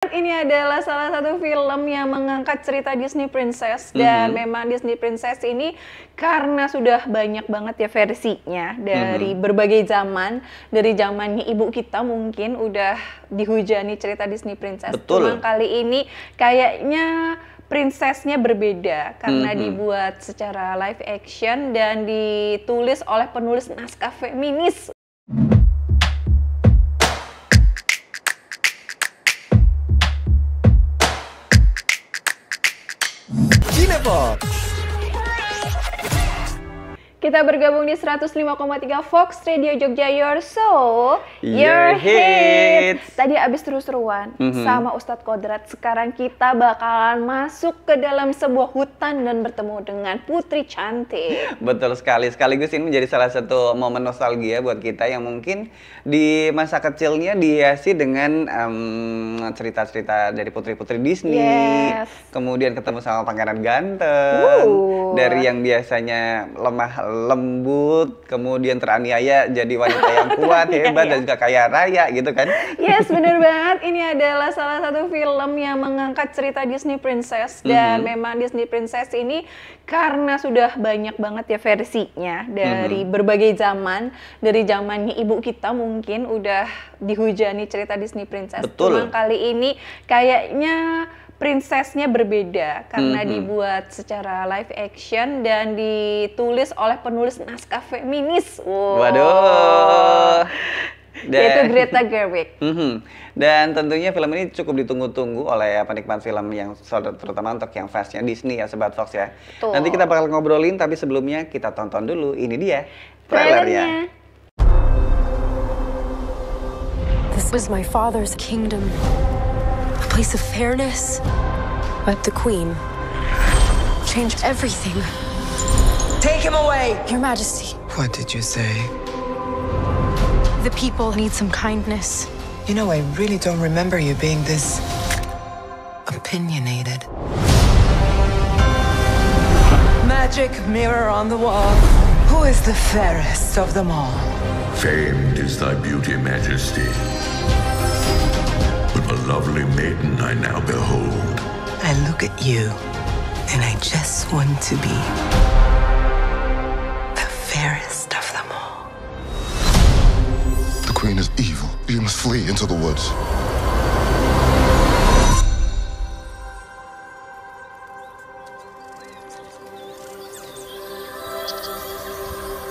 Ini adalah salah satu film yang mengangkat cerita Disney Princess dan memang Disney Princess ini karena sudah banyak banget ya versinya dari berbagai zaman, dari zamannya ibu kita mungkin udah dihujani cerita Disney Princess. Betul. Cuma kali ini kayaknya prinsesnya berbeda karena dibuat secara live action dan ditulis oleh penulis naskah feminis. Kita bergabung di 105,3 Fox Radio Jogja, your soul, your hits. Tadi abis seru-seruan sama Ustadz Kodrat. Sekarang kita bakalan masuk ke dalam sebuah hutan dan bertemu dengan putri cantik. Betul sekali. Sekaligus ini menjadi salah satu momen nostalgia buat kita yang mungkin di masa kecilnya dihiasi dengan cerita-cerita dari putri-putri Disney. Kemudian ketemu sama pangeran ganteng. Dari yang biasanya lemah lembut, kemudian teraniaya jadi wanita yang kuat, hebat, dan juga kaya raya gitu kan. Yes, bener banget. Ini adalah salah satu film yang mengangkat cerita Disney Princess dan memang Disney Princess ini karena sudah banyak banget ya versinya dari berbagai zaman, dari zamannya ibu kita mungkin udah dihujani cerita Disney Princess. Betul. Cuma kali ini kayaknya prinsesnya berbeda karena dibuat secara live action dan ditulis oleh penulis naskah feminis. Waduh. Yaitu Greta Gerwig. Dan tentunya film ini cukup ditunggu-tunggu oleh penikmat film yang terutama untuk yang fansnya Disney ya, Sobat Fox ya. Betul. Nanti kita bakal ngobrolin, tapi sebelumnya kita tonton dulu. Ini dia trailernya. This was my father's kingdom. A place of fairness. But the Queen changed everything. Take him away! Your Majesty, What did you say? the people need some kindness. You know, I really don't remember you being this opinionated. Magic mirror on the wall. Who is the fairest of them all? Famed is thy beauty, Majesty. But a lovely maiden I now behold. I look at you, and I just want to be the fairest of them all. The Queen is evil. You must flee into the woods.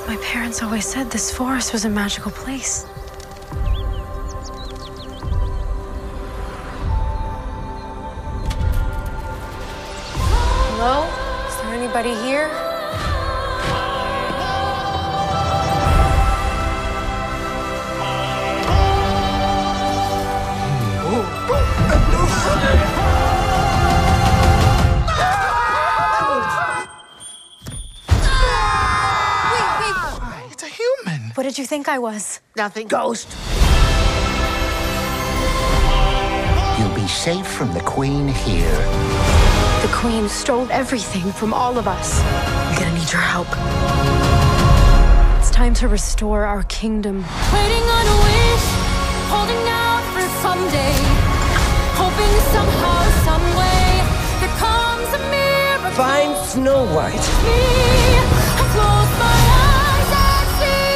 My parents always said this forest was a magical place. Hello? Is there anybody here? It's a human. What did you think I was? Nothing. Ghost. You'll be safe from the Queen here. The Queen stole everything from all of us. We're gonna need your help. It's time to restore our kingdom. Waiting on a wish, holding out for someday, hoping somehow, some way, there comes a miracle. Find Snow White. Me, I close my eyes and see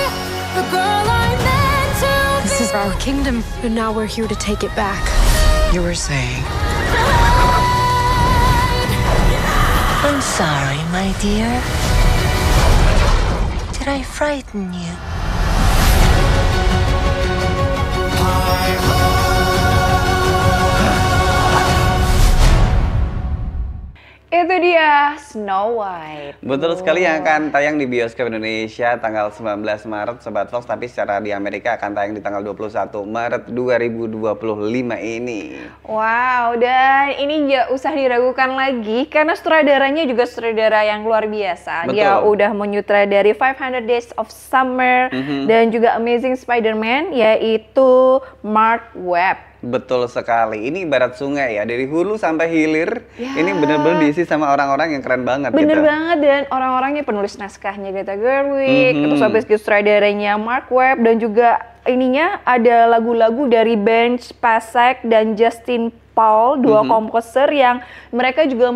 the girl I meant to be. This is our kingdom, and now we're here to take it back. You were saying. I'm sorry, my dear. Did I frighten you? Itu dia Snow White. Betul sekali, yang akan tayang di bioskop Indonesia tanggal 19 Maret Sobat Fox, tapi secara di Amerika akan tayang di tanggal 21 Maret 2025 ini. Wow, dan ini nggak usah diragukan lagi karena sutradaranya juga sutradara yang luar biasa. Betul. Dia udah menyutradari 500 Days of Summer dan juga Amazing Spider-Man, yaitu Mark Webb. Betul sekali. Ini ibarat sungai ya, dari hulu sampai hilir. Ini benar-benar diisi sama orang-orang yang keren banget. Bener gitu. banget, dan orang-orangnya penulis naskahnya Greta Gerwig, terus habis itu sutradaranya Mark Webb, dan juga ininya ada lagu-lagu dari Ben Pasek dan Justin Paul, dua komposer yang mereka juga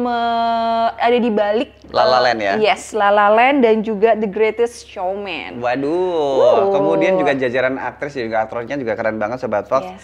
ada di balik La La Land ya? Yes, La La Land dan juga The Greatest Showman. Waduh, kemudian juga jajaran aktris juga aktornya juga keren banget Sobat Fox. Yes.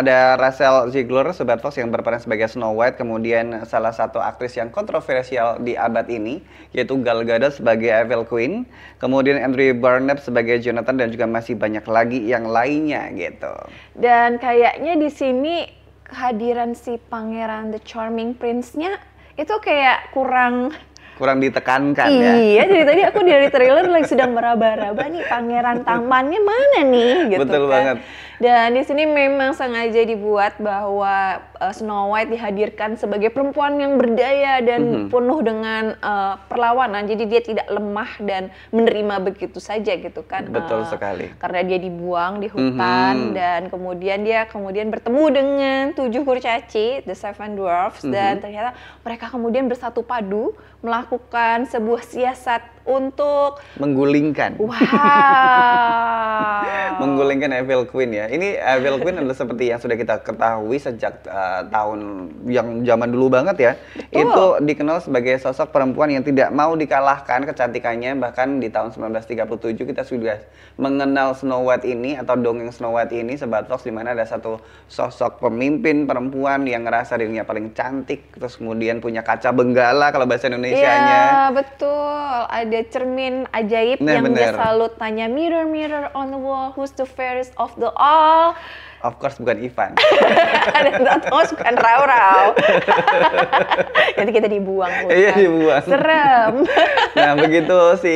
Ada Rachel Zegler Sobat Fox yang berperan sebagai Snow White, kemudian salah satu aktris yang kontroversial di abad ini yaitu Gal Gadot sebagai Evil Queen, kemudian Andrew Barnett sebagai Jonathan dan juga masih banyak lagi yang lainnya gitu. Dan kayaknya di sini kehadiran si Pangeran The Charming Prince-nya itu kayak kurang ditekankan ya. Iya, jadi tadi aku dari trailer lagi sedang meraba-raba nih pangeran tampannya mana nih gitu. Betul kan. banget. Dan di sini memang sengaja dibuat bahwa Snow White dihadirkan sebagai perempuan yang berdaya dan penuh dengan perlawanan. Jadi dia tidak lemah dan menerima begitu saja gitu kan. Betul sekali. Karena dia dibuang di hutan dan kemudian dia bertemu dengan 7 kurcaci, The Seven Dwarfs, dan ternyata mereka kemudian bersatu padu melakukan sebuah siasat untuk menggulingkan. Wow. Menggulingkan Evil Queen ya. Ini Evil Queen adalah seperti yang sudah kita ketahui sejak tahun yang zaman dulu banget ya. Betul. Itu dikenal sebagai sosok perempuan yang tidak mau dikalahkan kecantikannya. Bahkan di tahun 1937 kita sudah mengenal Snow White ini atau dongeng Snow White ini Sobat Fox, di mana ada satu sosok pemimpin perempuan yang ngerasa dirinya paling cantik, terus kemudian punya kaca benggala kalau bahasa Indonesianya. Iya, betul. Ada cermin ajaib yang dia selalu tanya, mirror, mirror on the wall, who's the fairest of the all? Of course bukan Ivan. Dan bukan Rau-Rau. Nanti kita dibuang. Iya, dibuang. Serem. Nah, begitu si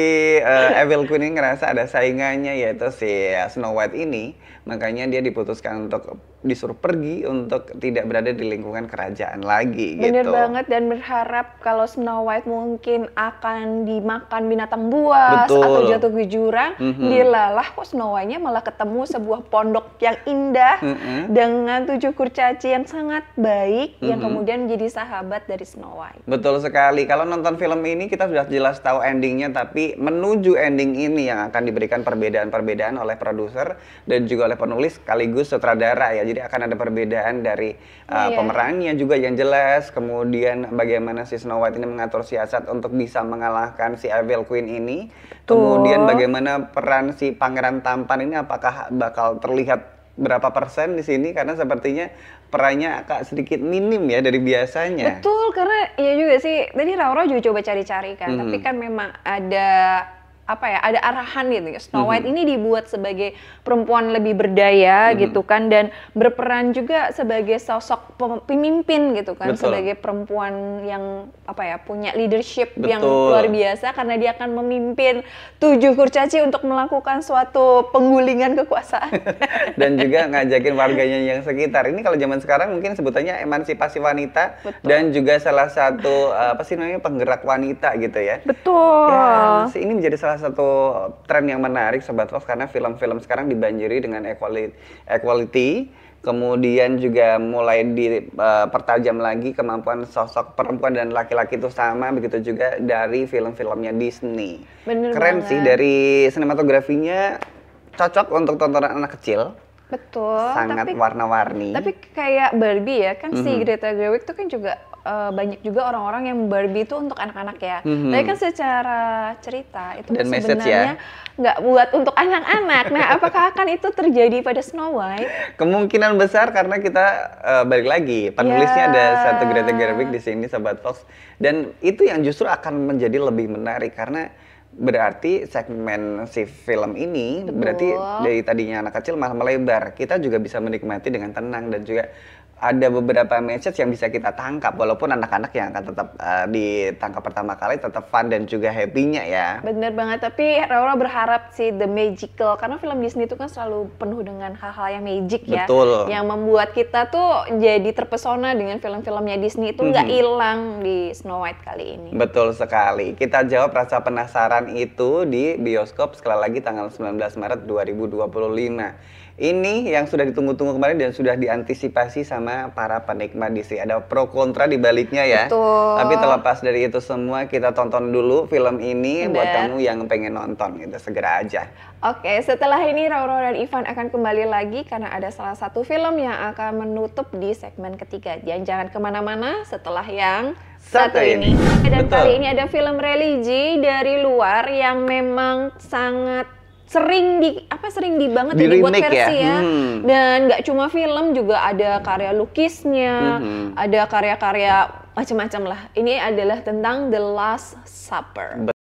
Evil Queen ini ngerasa ada saingannya yaitu si Snow White ini, makanya dia diputuskan untuk disuruh pergi untuk tidak berada di lingkungan kerajaan lagi gitu. Bener banget, dan berharap kalau Snow White mungkin akan dimakan binatang buas atau jatuh ke jurang, dilalah kok Snow White-nya malah ketemu sebuah pondok yang indah dengan 7 kurcaci yang sangat baik yang kemudian menjadi sahabat dari Snow White. Betul sekali. Kalau nonton film ini kita sudah jelas tahu endingnya, tapi menuju ending ini yang akan diberikan perbedaan-perbedaan oleh produser dan juga oleh penulis sekaligus sutradara ya. Jadi akan ada perbedaan dari pemerannya juga yang jelas, kemudian bagaimana si Snow White ini mengatur siasat untuk bisa mengalahkan si Evil Queen ini. Kemudian bagaimana peran si Pangeran Tampan ini apakah bakal terlihat berapa persen di sini, karena sepertinya perannya agak sedikit minim ya dari biasanya. Betul, karena ya juga sih tadi Raura juga coba cari-cari kan, tapi kan memang ada ada arahan gitu ya. Snow White ini dibuat sebagai perempuan lebih berdaya gitu kan, dan berperan juga sebagai sosok pemimpin gitu kan. Betul. Sebagai perempuan yang punya leadership yang luar biasa, karena dia akan memimpin 7 kurcaci untuk melakukan suatu penggulingan kekuasaan. Dan juga ngajakin warganya yang sekitar. Ini kalau zaman sekarang mungkin sebutannya emansipasi wanita. Betul. Dan juga salah satu penggerak wanita gitu ya. Betul. Ya, ini menjadi salah satu tren yang menarik Sobat Fox, karena film-film sekarang dibanjiri dengan equality, kemudian juga mulai dipertajam lagi kemampuan sosok perempuan dan laki-laki itu sama, begitu juga dari film-filmnya Disney. Bener keren banget sih, dari sinematografinya cocok untuk tontonan anak kecil. Betul. Sangat warna-warni. Tapi kayak Barbie ya kan, si Greta Gerwig itu kan juga banyak juga orang-orang yang Barbie itu untuk anak-anak ya. Tapi kan secara cerita itu dan sebenarnya nggak buat untuk anak-anak. Nah, apakah akan itu terjadi pada Snow White? Kemungkinan besar, karena kita balik lagi penulisnya ada satu Greta Gerwig di sini Sobat Fox, dan itu yang justru akan menjadi lebih menarik, karena berarti segmen si film ini berarti dari tadinya anak kecil malah melebar. Kita juga bisa menikmati dengan tenang, dan juga ada beberapa message yang bisa kita tangkap, walaupun anak-anak yang akan tetap ditangkap pertama kali tetap fun dan juga happy-nya ya. Bener banget, tapi Raura berharap sih the magical, karena film Disney itu kan selalu penuh dengan hal-hal yang magic ya. Betul. Yang membuat kita tuh jadi terpesona dengan film-filmnya Disney itu nggak hilang di Snow White kali ini. Betul sekali. Kita jawab rasa penasaran itu di bioskop sekali lagi tanggal 19 Maret 2025. ini yang sudah ditunggu-tunggu kemarin dan sudah diantisipasi sama para penikmat DC. Ada pro kontra di baliknya ya. Betul. Tapi terlepas dari itu semua, kita tonton dulu film ini buat kamu yang pengen nonton gitu, segera aja. Oke, setelah ini Roro dan Ivan akan kembali lagi karena ada salah satu film yang akan menutup di segmen ketiga. Jangan kemana-mana setelah yang satu ini. Dan Betul. kali ini ada film religi dari luar yang memang sangat sering dibuat versi ya. Dan nggak cuma film, juga ada karya lukisnya, ada karya-karya macam-macam lah. Ini adalah tentang The Last Supper.